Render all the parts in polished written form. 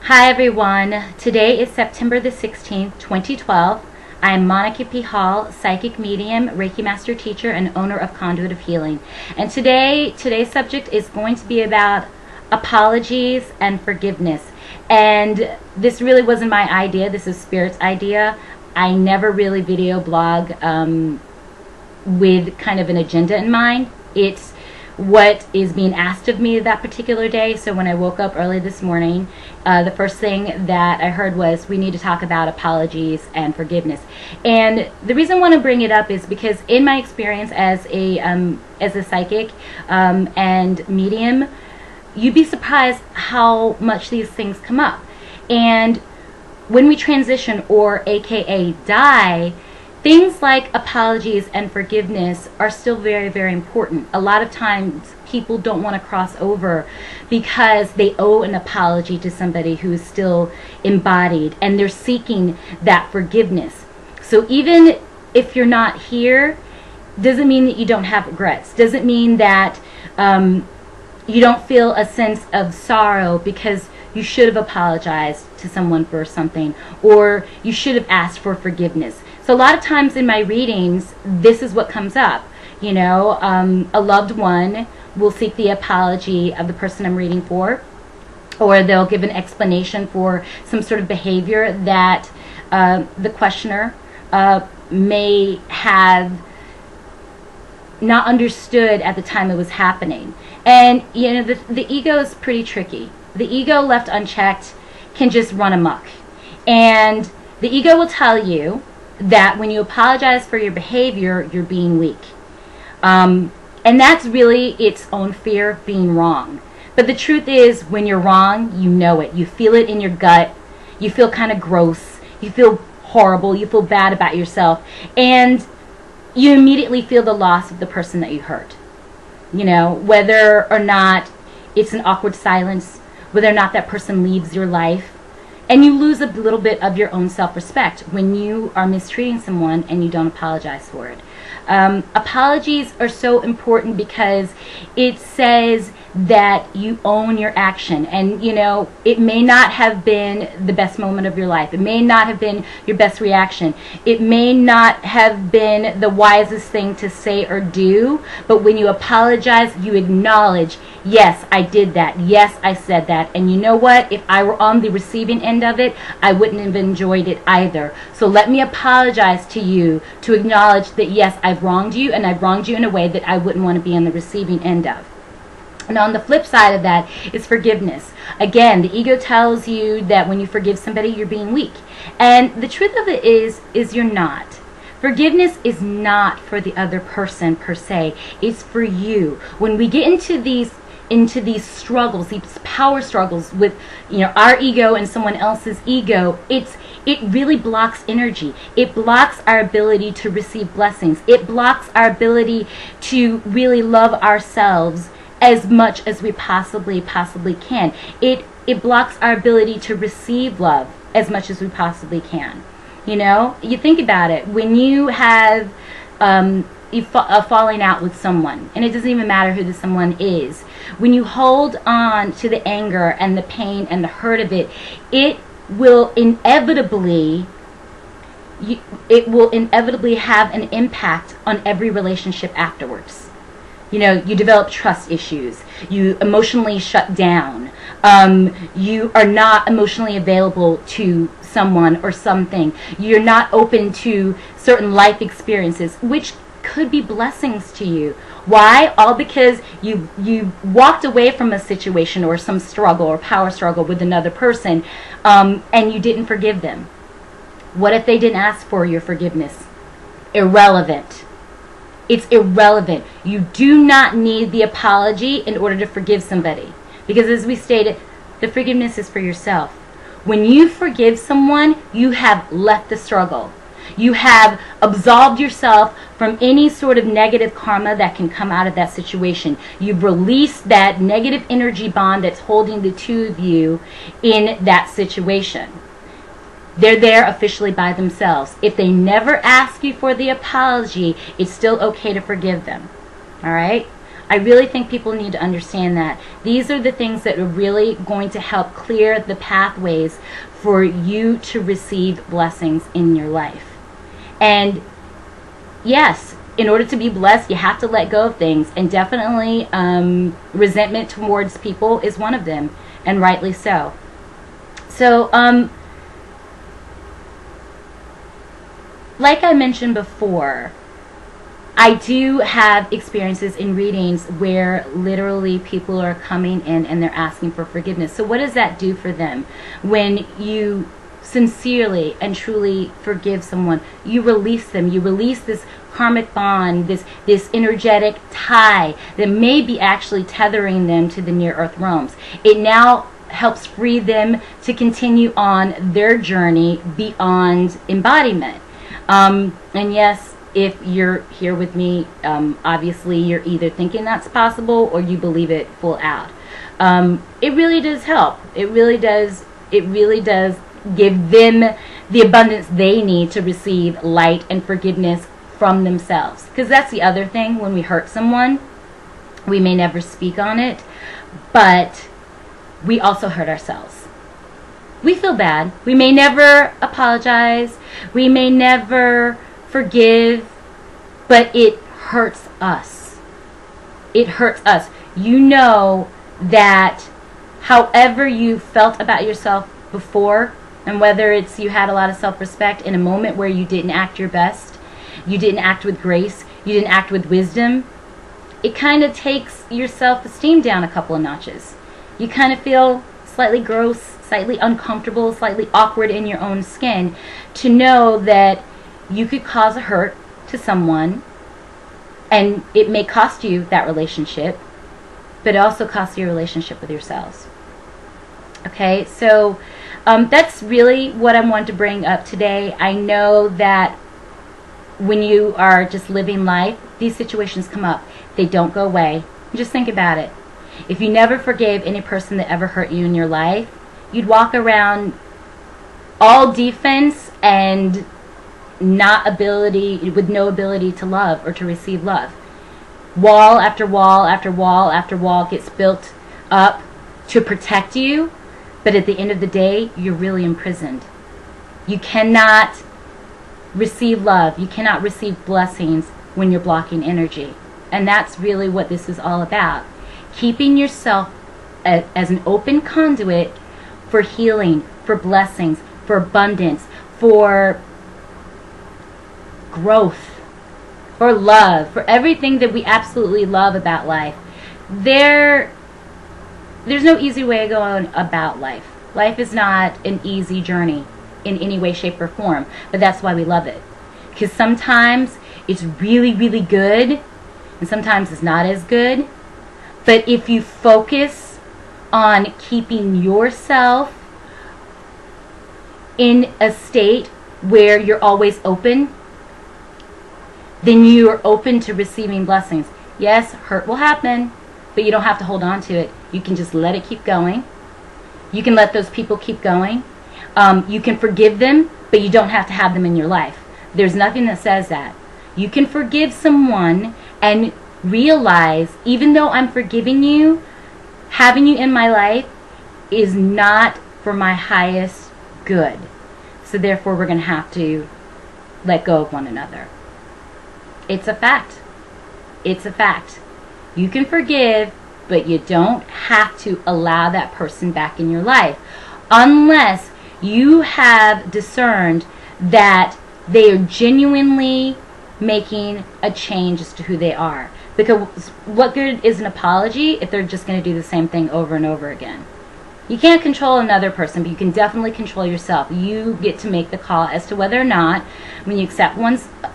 Hi everyone, today is September the 16th, 2012. I am Monica P. Hall, psychic medium, Reiki master teacher, and owner of Conduit of Healing. And today's subject is going to be about apologies and forgiveness. And this really wasn't my idea, this is Spirit's idea. I never really video blog with kind of an agenda in mind. It's what is being asked of me that particular day. So when I woke up early this morning, the first thing that I heard was, we need to talk about apologies and forgiveness. And the reason I want to bring it up is because in my experience as a psychic and medium, you'd be surprised how much these things come up. And when we transition, or aka die, things like apologies and forgiveness are still very, very important. A lot of times people don't want to cross over because they owe an apology to somebody who is still embodied, and they're seeking that forgiveness. So even if you're not here, doesn't mean that you don't have regrets. Doesn't mean that you don't feel a sense of sorrow because you should have apologized to someone for something, or you should have asked for forgiveness. So a lot of times in my readings, this is what comes up. You know, a loved one will seek the apology of the person I'm reading for, or they'll give an explanation for some sort of behavior that the questioner may have not understood at the time it was happening. And, you know, the ego is pretty tricky. The ego left unchecked can just run amok. And the ego will tell you that when you apologize for your behavior, you're being weak. And that's really its own fear of being wrong. But the truth is, when you're wrong, you know it. You feel it in your gut. You feel kind of gross. You feel horrible. You feel bad about yourself. And you immediately feel the loss of the person that you hurt. You know, whether or not it's an awkward silence, whether or not that person leaves your life. And you lose a little bit of your own self-respect when you are mistreating someone and you don't apologize for it. Apologies are so important because it says that you own your action. And, you know, it may not have been the best moment of your life. It may not have been your best reaction. It may not have been the wisest thing to say or do. But when you apologize, you acknowledge, yes, I did that. Yes, I said that. And you know what? If I were on the receiving end of it, I wouldn't have enjoyed it either. So let me apologize to you to acknowledge that, yes, I've wronged you, and I've wronged you in a way that I wouldn't want to be on the receiving end of. And on the flip side of that is forgiveness. Again, the ego tells you that when you forgive somebody, you're being weak. And the truth of it is you're not. Forgiveness is not for the other person per se. It's for you. When we get into these struggles, these power struggles with, you know, our ego and someone else's ego, it really blocks energy. It blocks our ability to receive blessings. It blocks our ability to really love ourselves as much as we possibly can. It blocks our ability to receive love as much as we possibly can. You know, you think about it. When you have a falling out with someone, and it doesn't even matter who the someone is, when you hold on to the anger and the pain and the hurt of it, it will inevitably have an impact on every relationship afterwards. You know, you develop trust issues. You emotionally shut down. You are not emotionally available to someone or something. You're not open to certain life experiences, which could be blessings to you. Why? All because you walked away from a situation or some struggle or power struggle with another person, and you didn't forgive them. What if they didn't ask for your forgiveness? Irrelevant. It's irrelevant. You do not need the apology in order to forgive somebody. Because as we stated, the forgiveness is for yourself. When you forgive someone, you have left the struggle. You have absolved yourself from any sort of negative karma that can come out of that situation. You've released that negative energy bond that's holding the two of you in that situation. They're there officially by themselves. If they never ask you for the apology, it's still okay to forgive them. All right? I really think people need to understand that. These are the things that are really going to help clear the pathways for you to receive blessings in your life. And yes, in order to be blessed, you have to let go of things. And definitely resentment towards people is one of them, and rightly so. So, like I mentioned before, I do have experiences in readings where literally people are coming in and they're asking for forgiveness. So what does that do for them? When you sincerely and truly forgive someone, you release them. You release this karmic bond, this energetic tie that may be actually tethering them to the near earth realms. It now helps free them to continue on their journey beyond embodiment. And yes, if you're here with me, obviously you're either thinking that's possible or you believe it full out. It really does help. It really does give them the abundance they need to receive light and forgiveness from themselves. Because that's the other thing. When we hurt someone, we may never speak on it, but we also hurt ourselves. We feel bad. We may never apologize. We may never forgive, but it hurts us. It hurts us. You know that however you felt about yourself before, and whether it's you had a lot of self-respect in a moment where you didn't act your best, you didn't act with grace, you didn't act with wisdom, it kind of takes your self-esteem down a couple of notches. You kind of feel slightly gross, slightly uncomfortable, slightly awkward in your own skin to know that you could cause a hurt to someone, and it may cost you that relationship, but it also costs you a relationship with yourselves. Okay, so that's really what I wanted to bring up today. I know that when you are just living life, these situations come up. They don't go away. Just think about it. If you never forgave any person that ever hurt you in your life, you'd walk around all defense and with no ability to love or to receive love. Wall after wall after wall after wall gets built up to protect you, but at the end of the day, you're really imprisoned. You cannot receive love. You cannot receive blessings when you're blocking energy. And that's really what this is all about. Keeping yourself as an open conduit for healing, for blessings, for abundance, for growth, for love, for everything that we absolutely love about life. There's no easy way of going about life. Life is not an easy journey in any way, shape, or form, but that's why we love it. Because sometimes it's really, really good, and sometimes it's not as good. But if you focus on keeping yourself in a state where you're always open, then you are open to receiving blessings. Yes, hurt will happen, but you don't have to hold on to it. You can just let it keep going. You can let those people keep going. You can forgive them, but you don't have to have them in your life. There's nothing that says that. You can forgive someone and realize, even though I'm forgiving you, having you in my life is not for my highest good. So therefore, we're going to have to let go of one another. It's a fact. It's a fact. You can forgive, but you don't have to allow that person back in your life unless you have discerned that they are genuinely making a change as to who they are. Because what good is an apology if they're just going to do the same thing over and over again? You can't control another person, but you can definitely control yourself. You get to make the call as to whether or not, when you accept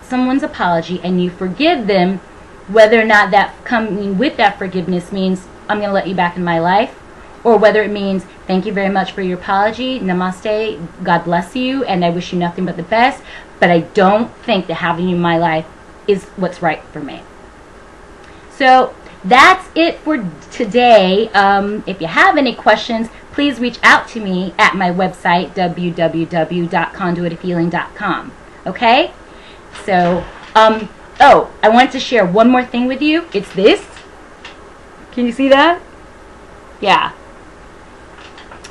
someone's apology and you forgive them, whether or not that coming with that forgiveness means, I'm going to let you back in my life, or whether it means, thank you very much for your apology, namaste, God bless you, and I wish you nothing but the best, but I don't think that having you in my life is what's right for me. So that's it for today. If you have any questions, please reach out to me at my website, www.conduitofhealing.com. Okay? So, oh, I wanted to share one more thing with you. It's this. Can you see that? Yeah.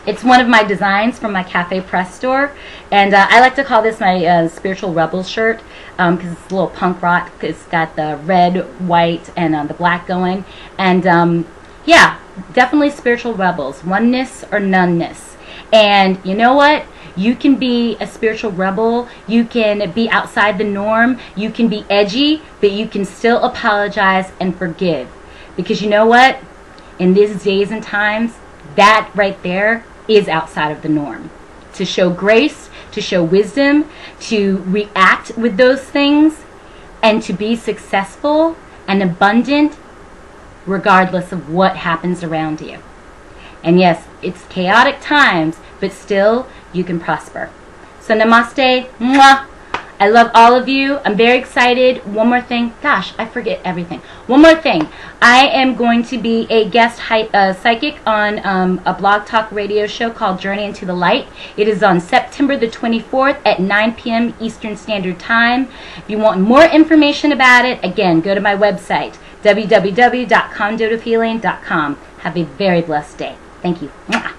It's one of my designs from my Cafe Press store, and I like to call this my Spiritual Rebel shirt because it's a little punk rock. It's got the red, white, and the black going, and yeah, definitely spiritual rebels, oneness or noneness. And you know what? You can be a spiritual rebel, you can be outside the norm, you can be edgy, but you can still apologize and forgive. Because you know what? In these days and times, that right there is outside of the norm. To show grace, to show wisdom, to react with those things, and to be successful and abundant regardless of what happens around you. And yes, it's chaotic times, but still you can prosper. So namaste, mwah. I love all of you. I'm very excited. One more thing. Gosh, I forget everything. One more thing. I am going to be a guest psychic on a blog talk radio show called Journey into the Light. It is on September the 24th at 9 p.m. Eastern Standard Time. If you want more information about it, again, go to my website, www.conduitofhealing.com. Have a very blessed day. Thank you. Mwah.